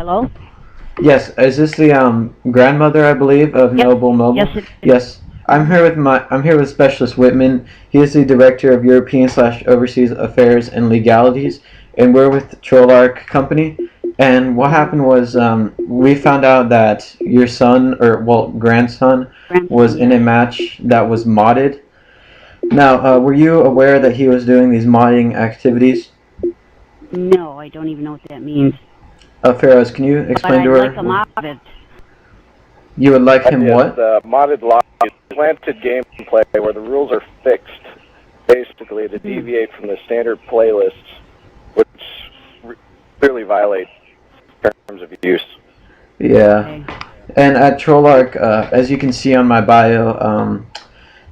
Hello? Yes, is this the grandmother, I believe, of Yep. Noble Mobile? Yes, it is. Yes. I'm here with Specialist Whitman. He is the Director of European/Overseas Affairs and Legalities, and we're with Trollarch Company. And what happened was we found out that your son, or well, grandson, was Grandson, in a yes. match that was modded. Now, were you aware that he was doing these modding activities? No, I don't even know what that means. Pharaohs, can you But explain to I'd like a her? mod of it. You would like him Yes, what? modded lobby is planted gameplay where the rules are fixed, basically, to deviate from the standard playlists, which clearly violate terms of use. Yeah. Okay. And at Trollarch, as you can see on my bio,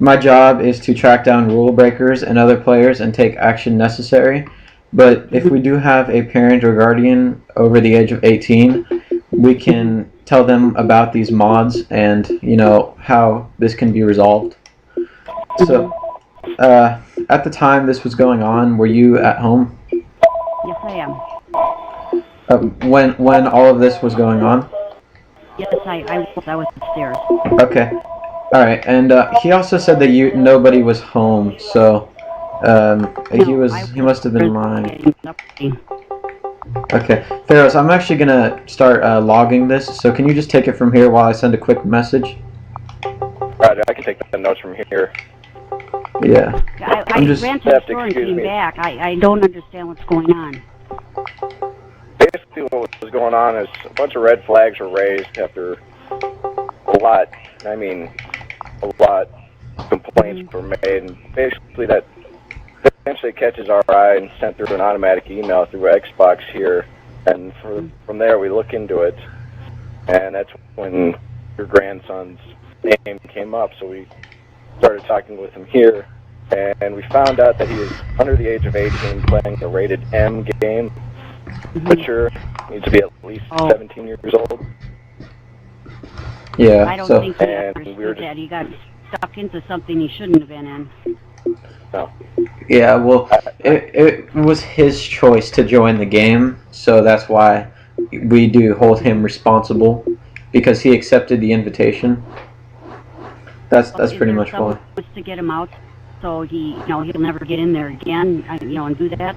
my job is to track down rule breakers and other players and take action necessary. But if we do have a parent or guardian over the age of 18, we can tell them about these mods and, how this can be resolved. So, at the time this was going on, were you at home? Yes, I am. When all of this was going on? Yes, I was upstairs. Okay. All right, and he also said that nobody was home, so No, he must have been lying. getting up. Okay, Pharaohs, I'm actually gonna start logging this. So can you just take it from here while I send a quick message? Roger, I can take the notes from here. Yeah. I ran to the store and came back. I don't understand what's going on. Basically, what was going on is a bunch of red flags were raised after a lot of complaints were made, and basically that eventually catches our eye and sent through an automatic email through Xbox here, and from there we look into it, and that's when your grandson's name came up, so we started talking with him here, and we found out that he was under the age of 18 playing the rated M game. Mature, needs to be at least 17 years old. Yeah. I don't think he understood that. He got stuck into something he shouldn't have been in. No. Yeah, well, it was his choice to join the game, so that's why we do hold him responsible, because he accepted the invitation. That's pretty much why. To get him out, so he'll never get in there again, and do that.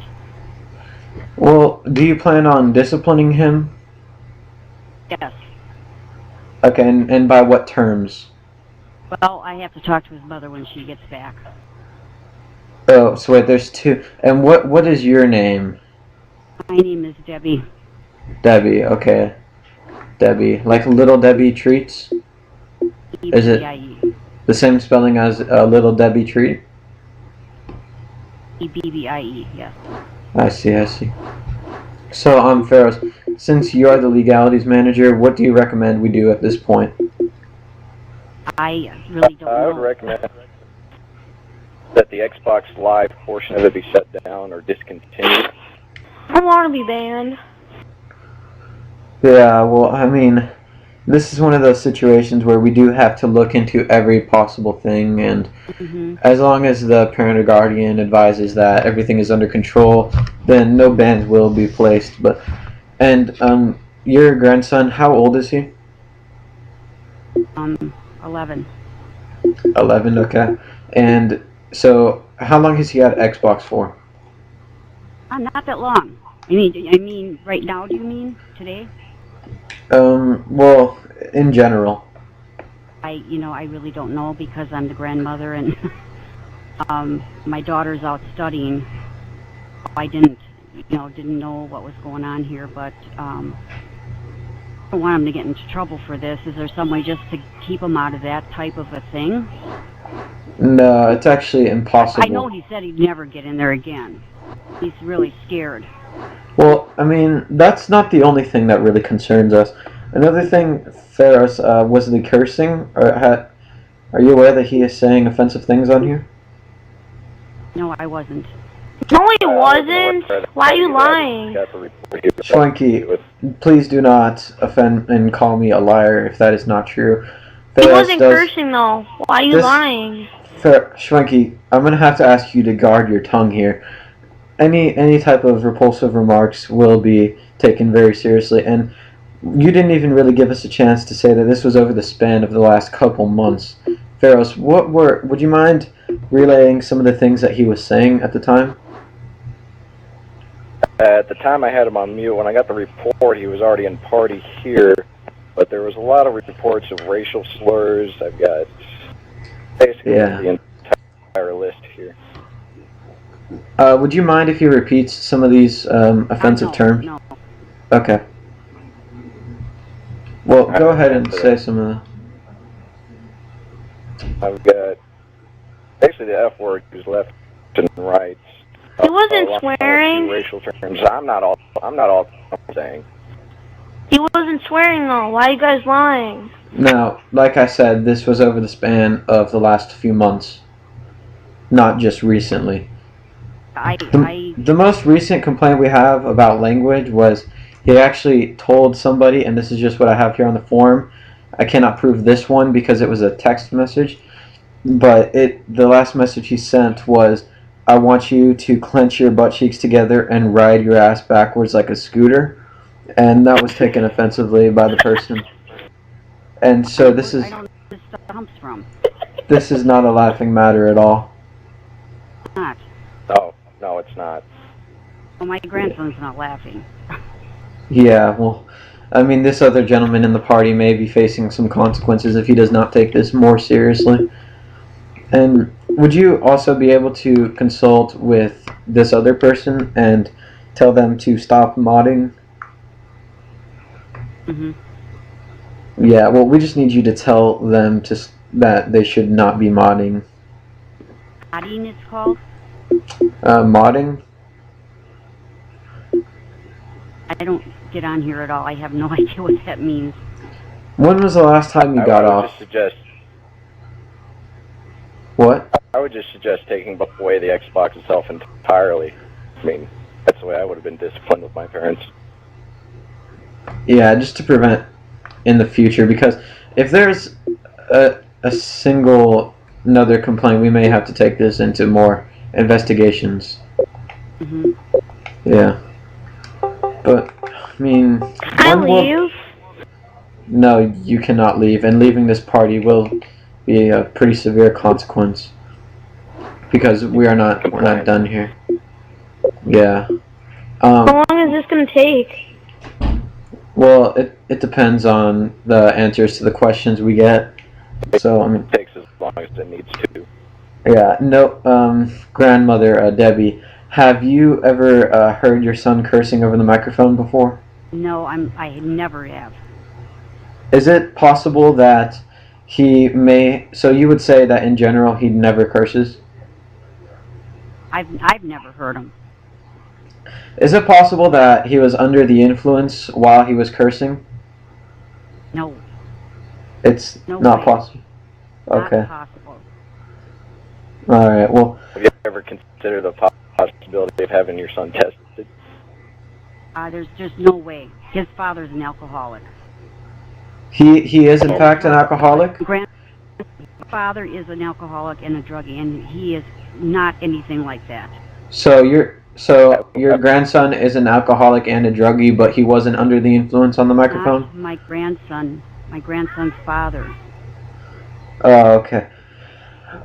Well, do you plan on disciplining him? Yes. Okay, and by what terms? Well, I have to talk to his mother when she gets back. Oh, so wait, there's two. And what is your name? My name is Debbie. Debbie, okay. Debbie, like Little Debbie Treats? Is it the same spelling as Little Debbie Treat? E-B-B-I-E, yes. I see. So, Pharaohs, since you are the legalities manager, what do you recommend we do at this point? I really don't know. I would recommend that the Xbox Live portion of it be shut down or discontinued. I want to be banned. Yeah, well, I mean, this is one of those situations where we do have to look into every possible thing, and as long as the parent or guardian advises that everything is under control, then no bans will be placed. And your grandson, how old is he? 11. 11, okay. And so, how long has he had Xbox for? Not that long. I mean, right now, do you mean? Today? Well, in general. I really don't know, because I'm the grandmother, and my daughter's out studying. I didn't know what was going on here, but I don't want him to get into trouble for this. Is there some way just to keep him out of that type of a thing? No, it's actually impossible. I know he said he'd never get in there again. He's really scared. Well, I mean, that's not the only thing that really concerns us. Another thing, Pharaohs, was the cursing. Are you aware that he is saying offensive things on here? No, I wasn't. No, he wasn't. Why are you lying? Schwenke, please do not offend and call me a liar if that is not true. He wasn't cursing, though. Why are you lying? Schwenke, I'm going to have to ask you to guard your tongue here. Any type of repulsive remarks will be taken very seriously, and You didn't even really give us a chance to say that this was over the span of the last couple months. Pharaohs, would you mind relaying some of the things that he was saying at the time? At the time, I had him on mute. When I got the report, he was already in party here, but there was a lot of reports of racial slurs. I've got basically the entire list here. Would you mind if he repeats some of these offensive terms? No. Okay. Well, go ahead and say some of them. I've got basically the F word used left and right. He wasn't swearing. Racial terms. I'm not all saying. He wasn't swearing though. Why are you guys lying? Now, like I said, this was over the span of the last few months, not just recently. The most recent complaint we have about language was he actually told somebody, and this is just what I have here on the form. I cannot prove this one because it was a text message, but the last message he sent was, "I want you to clench your butt cheeks together and ride your ass backwards like a scooter," and that was taken offensively by the person. And so this is this is not a laughing matter at all. Not. No, it's not. Well, my grandson's not laughing. Yeah, well, I mean, this other gentleman in the party may be facing some consequences if he does not take this more seriously. And would you also be able to consult with this other person and tell them to stop modding? Mm-hmm. Yeah, well, we just need you to tell them that they should not be modding. Modding it's called? Modding? I don't get on here at all. I have no idea what that means. When was the last time you got off? What? I would just suggest taking away the Xbox itself entirely. I mean, that's the way I would have been disciplined with my parents. Yeah, just to prevent in the future, because if there's a single another complaint, we may have to take this into more investigations. Mm-hmm. Yeah. But, I mean... Can I leave? No, you cannot leave, and leaving this party will be a pretty severe consequence. Because we're not done here. Yeah. How long is this going to take? Well, it depends on the answers to the questions we get. So, I mean... It takes as long as it needs to. Yeah, no, grandmother, Debbie, have you ever heard your son cursing over the microphone before? No, I never have. Is it possible that he may... So you would say that in general he never curses? I've never heard him. Is it possible that he was under the influence while he was cursing? No. It's not possible. Okay. Not possible. All right. Well. Have you ever considered the possibility of having your son tested? There's just no way. His father's an alcoholic. He is in fact an alcoholic? Grandfather is an alcoholic and a druggie, and he is not anything like that. So your grandson is an alcoholic and a druggie, but he wasn't under the influence on the microphone? Not my grandson. My grandson's father. Oh, okay.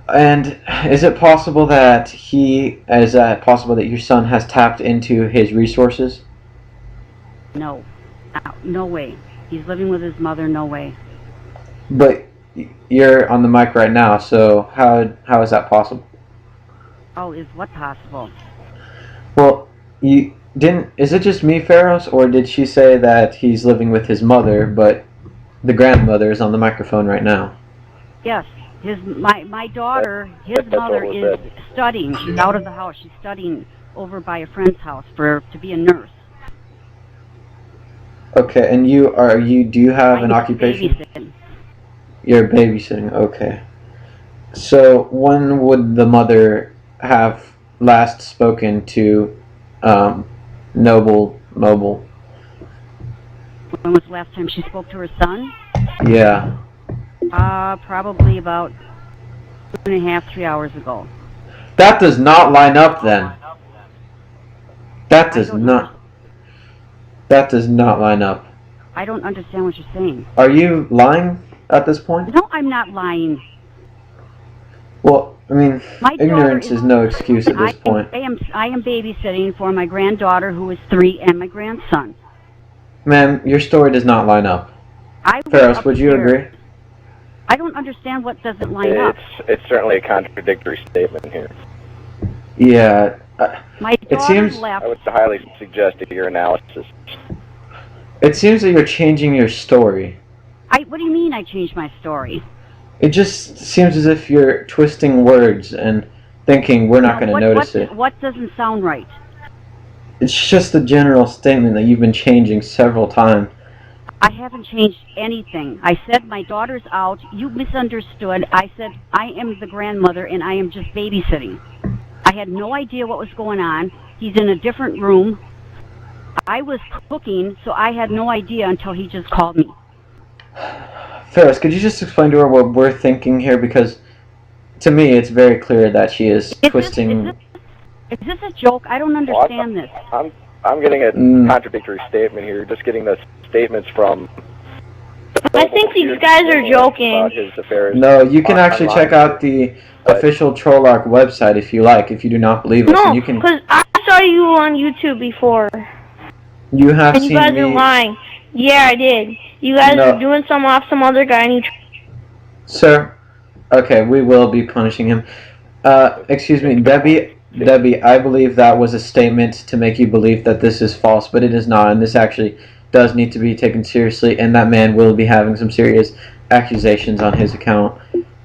And is it possible that your son has tapped into his resources? No. No way. He's living with his mother, no way. But you're on the mic right now, so how is that possible? Oh, is what possible? Well, is it just me, Pharaohs, or did she say that he's living with his mother, but the grandmother is on the microphone right now? Yes. My daughter, his mother is studying. She's out of the house. She's studying over by a friend's house to be a nurse. Okay, and do you have an occupation? Babysitting. You're babysitting, okay. So when would the mother have last spoken to Noble Mobile? When was the last time she spoke to her son? Yeah. Probably about 2.5, 3 hours ago. That does not line up then. That does not line up. I don't understand what you're saying. Are you lying at this point? No, I'm not lying. Well, I mean, My ignorance daughter is no excuse at this point. I am babysitting for my granddaughter who is 3 and my grandson. Ma'am, your story does not line up. I was Ferris, would you upstairs. agree? I don't understand what doesn't line up. It's certainly a contradictory statement here. Yeah. My daughter seems- left. I would highly suggest your analysis. It seems that you're changing your story. What do you mean I changed my story? It just seems as if you're twisting words and thinking we're not going to notice it. What doesn't sound right? It's just a general statement that you've been changing several times. I haven't changed anything. I said my daughter's out. You misunderstood. I said I am the grandmother and I am just babysitting. I had no idea what was going on. He's in a different room. I was cooking, so I had no idea until he just called me. Ferris, could you just explain to her what we're thinking here? Because to me, it's very clear that she is twisting. Is this a joke? I don't understand this. I'm getting a contradictory statement here. Just getting the statements from. I think these guys are joking. About his affairs. No, you can actually online. check out the official TrollarchOffice website if you like. If you do not believe us, No, and you can. because I saw you on YouTube before. You have And you seen guys me. are lying. Yeah, I did. You guys No. are doing some off some other guy and you Sir, okay, we will be punishing him. Excuse me, Debbie, I believe that was a statement to make you believe that this is false, but it is not, and this actually does need to be taken seriously, and that man will be having some serious accusations on his account.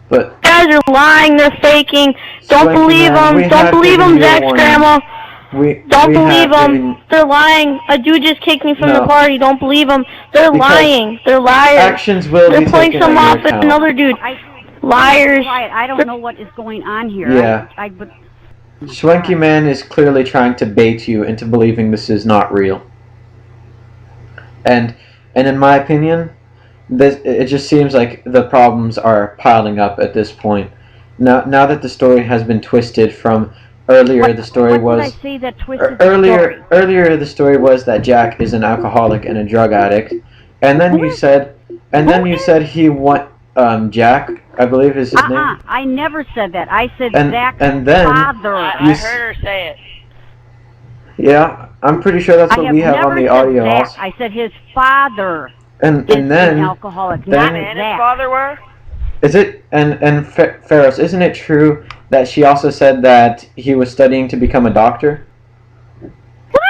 But You guys are lying, they're faking. Don't Swanky believe man, we them. Don't have believe given them, you a Zach's warning. grandma. Don't we believe have them. given- They're lying. A dude just kicked me from No. the party. Don't believe them. They're Because lying. They're liars. Actions will They're be pulling taken some on off your with account. another dude. Liars. Quiet. I don't know what is going on here. Yeah. But Schwenky Man is clearly trying to bait you into believing this is not real. And in my opinion, it just seems like the problems are piling up at this point. Now that the story has been twisted from earlier, the story what was did I say that twisted the story? earlier the story was that Jack is an alcoholic and a drug addict, and then you said he want Jack, I believe is his name. I never said that. I said Zach's and then father. I heard her say it. Yeah, I'm pretty sure that's what we have on the audio Zach. also. I said his father And is then an alcoholic, then- not And his Zach. father were? is it and Ferris, isn't it true that she also said that he was studying to become a doctor? What?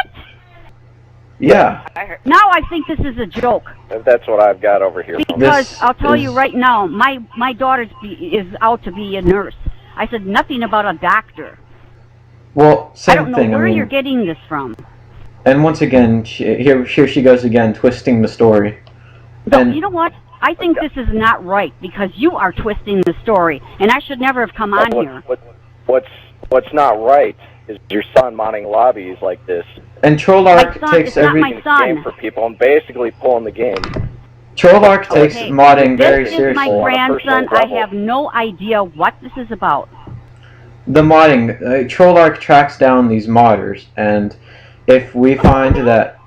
Yeah. I heard. Now I think this is a joke. That's what I've got over here. Because This I'll tell you is- right now, my daughter is out to be a nurse. I said nothing about a doctor. Well, I same don't know thing. where I mean, you're getting this from. and once again, here she goes again, twisting the story. No, And- you know what? I think this is not right because you are twisting the story, and I should never have come on here. What's not right is your son modding lobbies like this. And Trollarch My son- takes it's not every my son. Game for people and basically pulling the game. Trollarch takes Okay, modding very This is seriously. my On a grandson. personal I level. have no idea what this is about. The modding, Trollarch tracks down these modders, and if we find that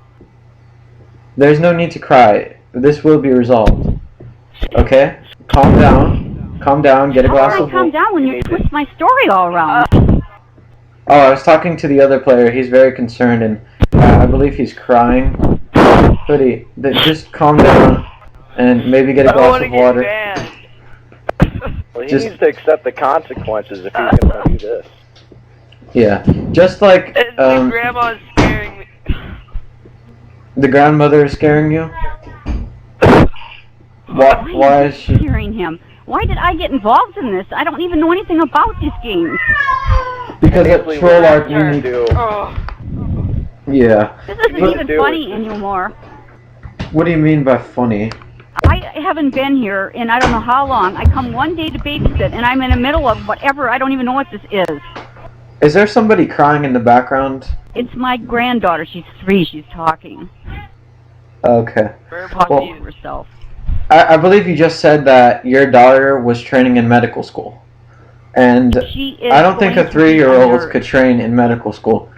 there's no need to cry, this will be resolved. Okay, calm down, get a How glass can I of calm water. down when you twist my story all around? Oh, I was talking to the other player. He's very concerned, and I believe he's crying. Hoodie, just calm down and maybe get a I don't glass want to of get water. banned. Well, he Just- needs to accept the consequences if he's going to do this. Yeah, just like And the grandma's scaring me. the grandmother is scaring you. Why is she? Hearing him? Why did I get involved in this? I don't even know anything about these games. Because at Basically, what Trollarch, we're you gonna need. do- Oh. Yeah. This isn't What even to do funny is- anymore. What do you mean by funny? I haven't been here in I don't know how long. I come one day to babysit, and I'm in the middle of whatever. I don't even know what this is. Is there somebody crying in the background? It's my granddaughter. She's 3. She's talking. Okay. Talking to herself. I believe you just said that your daughter was training in medical school. And She is I don't think a going to be a 3-year-old nurse. could train in medical school.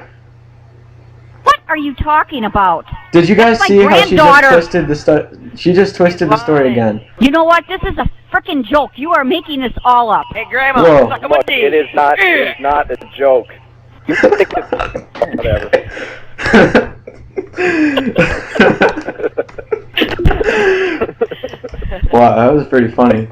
What are you talking about? Did you guys That's my see how she just granddaughter. twisted the story? She just twisted the story again. You know what? This is a frickin' joke. You are making this all up. Hey, Grandma, Whoa. suck on Look, my it knee. is not. It's not a joke. You think it's whatever. Wow, that was pretty funny.